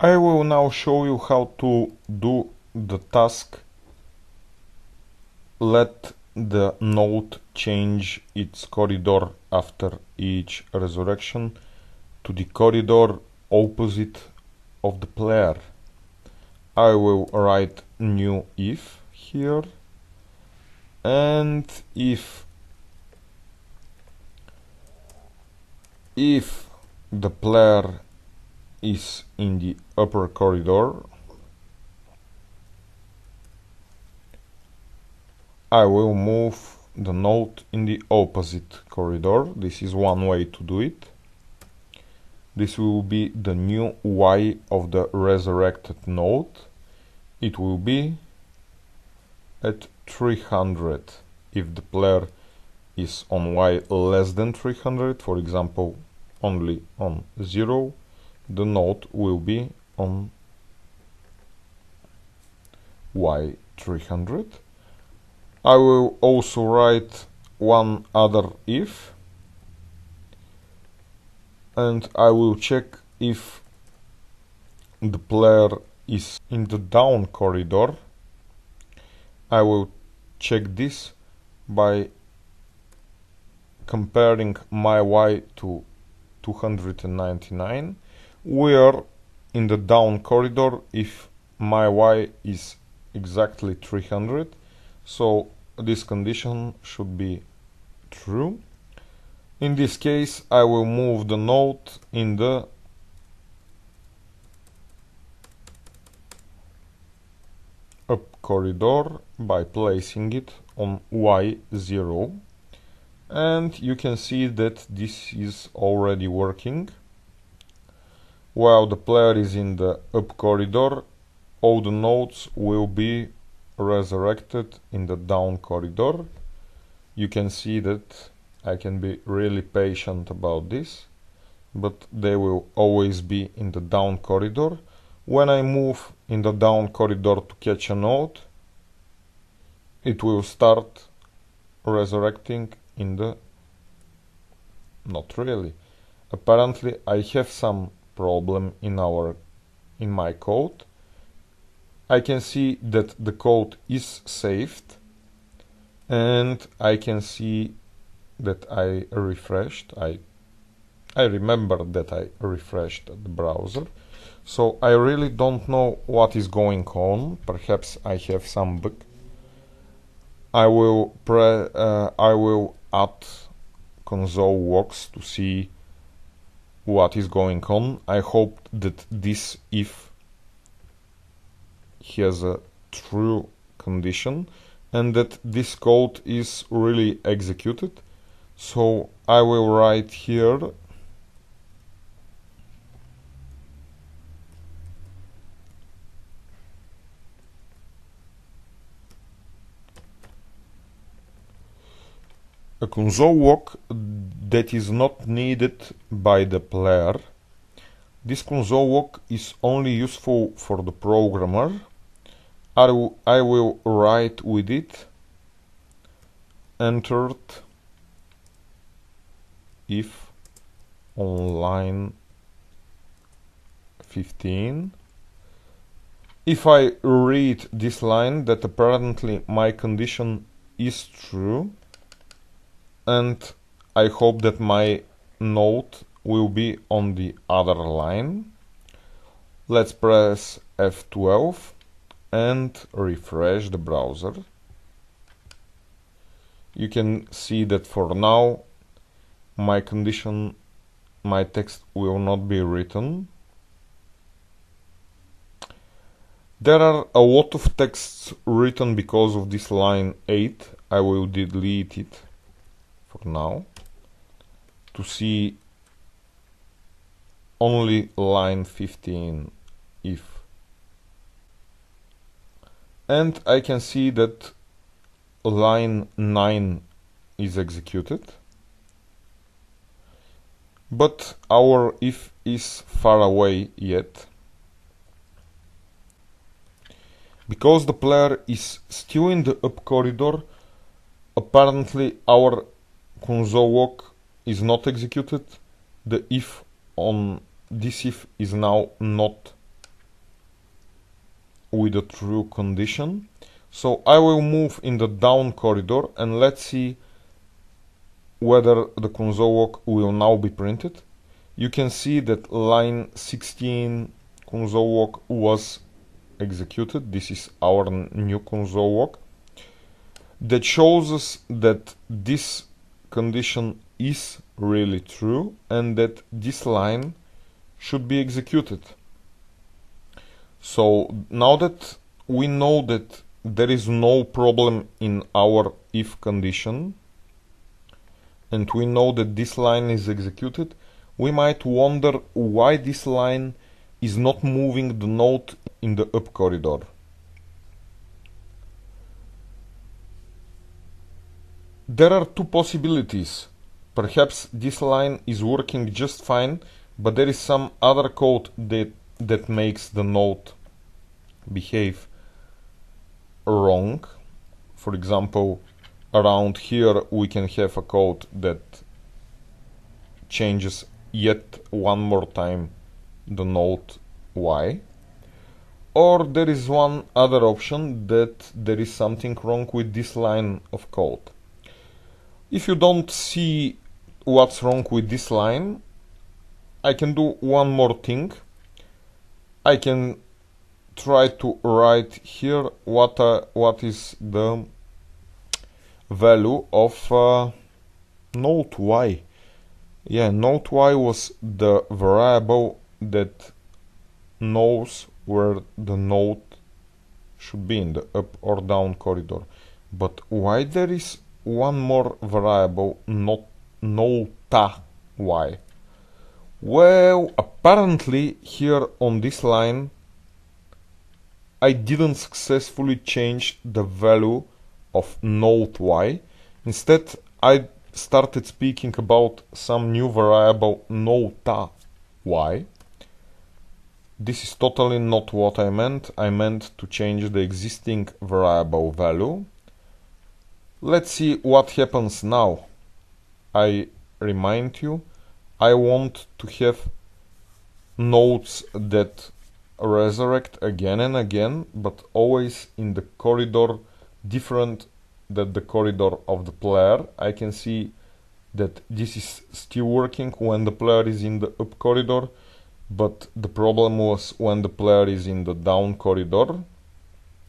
I will now show you how to do the task let the node change its corridor after each resurrection to the corridor opposite of the player. I will write new if here, and if the player is in the upper corridor, I will move the node in the opposite corridor. This is one way to do it. This will be the new y of the resurrected node. It will be at 300 if the player is on y less than 300, for example only on 0, the node will be on y 300. I will also write one other if, and I will check if the player is in the down corridor. I will check this by comparing my y to 299. We are in the down corridor if my y is exactly 300, so this condition should be true. In this case, I will move the node in the up corridor by placing it on y0, and you can see that this is already working. While the player is in the up corridor, all the nodes will be resurrected in the down corridor. You can see that I can be really patient about this, but they will always be in the down corridor. When I move in the down corridor to catch a node, it will start resurrecting in the... not really. Apparently I have some problem in my code. I can see that the code is saved, and I can see that I refreshed. I remember that I refreshed the browser, so I really don't know what is going on. Perhaps I have some bug. I will add console logs to see what is going on. I hope that this if has a true condition and that this code is really executed. So I will write here a console log that is not needed by the player. This console log is only useful for the programmer. I will write with it entered if on line 15. If I read this line, that apparently my condition is true, and I hope that my node will be on the other line. Let's press F12 and refresh the browser. You can see that for now my condition, my text will not be written. There are a lot of texts written because of this line 8. I will delete it for now to see only line 15 if. And I can see that line 9 is executed, but our if is far away yet. Because the player is still in the up corridor, apparently our console log is not executed. The if on this if is now not with a true condition. So I will move in the down corridor and let's see whether the console log will now be printed. You can see that line 16 console log was executed. This is our new console log. That shows us that this condition is really true and that this line should be executed. So now that we know that there is no problem in our if condition and we know that this line is executed, we might wonder why this line is not moving the node in the up corridor. There are two possibilities. Perhaps this line is working just fine, but there is some other code that makes the node behave wrong. For example, around here we can have a code that changes yet one more time the node y. Or there is one other option, that there is something wrong with this line of code. If you don't see what's wrong with this line, I can do one more thing. I can try to write here what is the value of node y. Yeah, node y was the variable that knows where the node should be in the up or down corridor. But why there is one more variable, not nota y? Well, apparently here on this line I didn't successfully change the value of node y. Instead, I started speaking about some new variable nota y. This is totally not what I meant. I meant to change the existing variable value. Let's see what happens now. I remind you, I want to have nodes that resurrect again and again, but always in the corridor different than the corridor of the player. I can see that this is still working when the player is in the up corridor, but the problem was when the player is in the down corridor.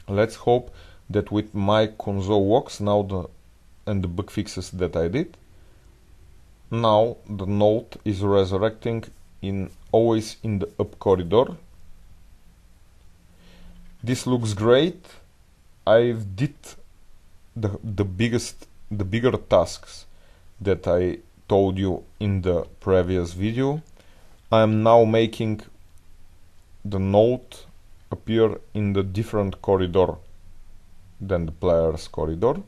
Let's hope that with my console logs now and the bug fixes that I did, now the node is resurrecting always in the up corridor. This looks great. I did the bigger tasks that I told you in the previous video. I am now making the node appear in the different corridor than the player's corridor.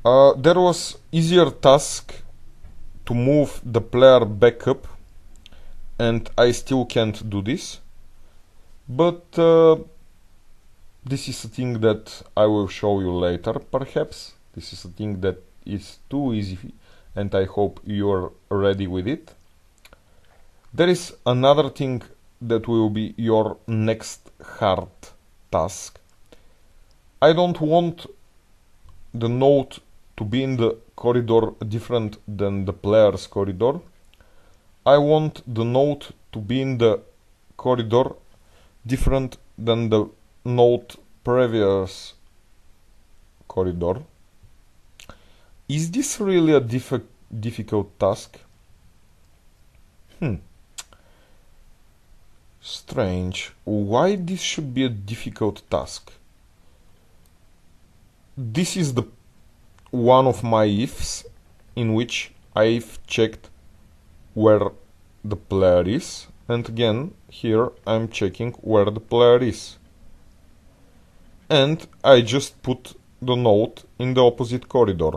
There was easier task to move the player back up, and I still can't do this, but this is a thing that I will show you later. Perhaps this is a thing that is too easy and I hope you're ready with it. There is another thing that will be your next hard task. I don't want the node to be in the corridor different than the player's corridor. I want the node to be in the corridor different than the node previous corridor. Is this really a difficult task? Strange. Why this should be a difficult task? This is the one of my ifs in which I've checked where the player is, and again here I'm checking where the player is, and I just put the node in the opposite corridor.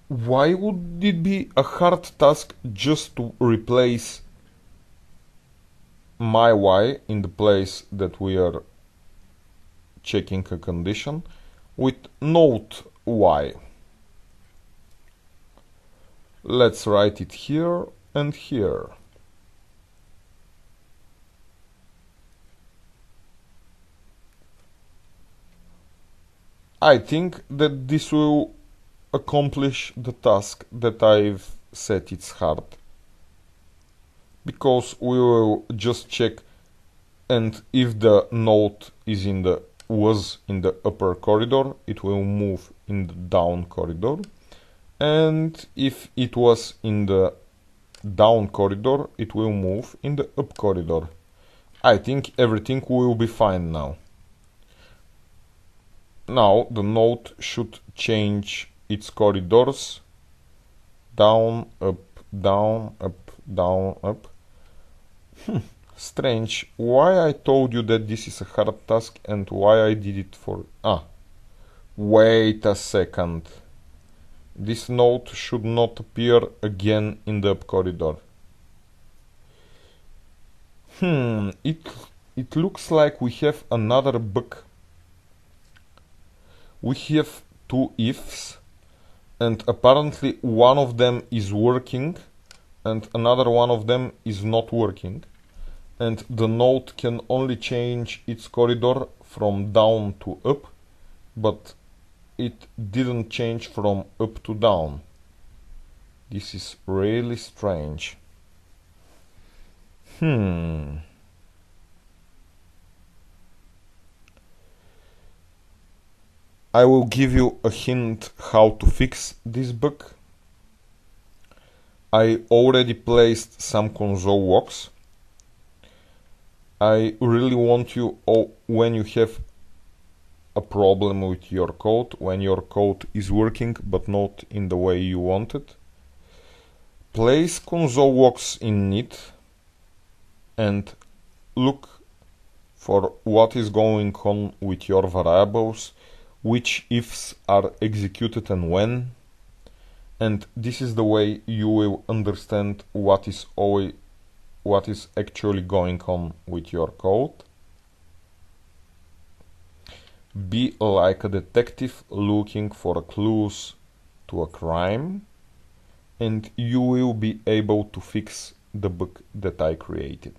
Why would it be a hard task just to replace my y in the place that we are checking a condition with node y? Let's write it here and here. I think that this will accomplish the task that I've set it's hard. Because we will just check, and if the node is was in the upper corridor, it will move in the down corridor. And if it was in the down corridor, it will move in the up corridor. I think everything will be fine now. Now the node should change its corridors down, up, down, up, down, up. Strange. Why I told you that this is a hard task and why I did it for... Wait a second. This node should not appear again in the up corridor. It looks like we have another bug. We have two ifs, and apparently one of them is working and another one of them is not working. And the node can only change its corridor from down to up, but it didn't change from up to down. This is really strange. I will give you a hint how to fix this bug. I already placed some console logs. I really want you, when you have a problem with your code, when your code is working but not in the way you want it, place console logs in it and look for what is going on with your variables, which ifs are executed and when, and this is the way you will understand what is actually going on with your code. Be like a detective looking for clues to a crime, and you will be able to fix the bug that I created.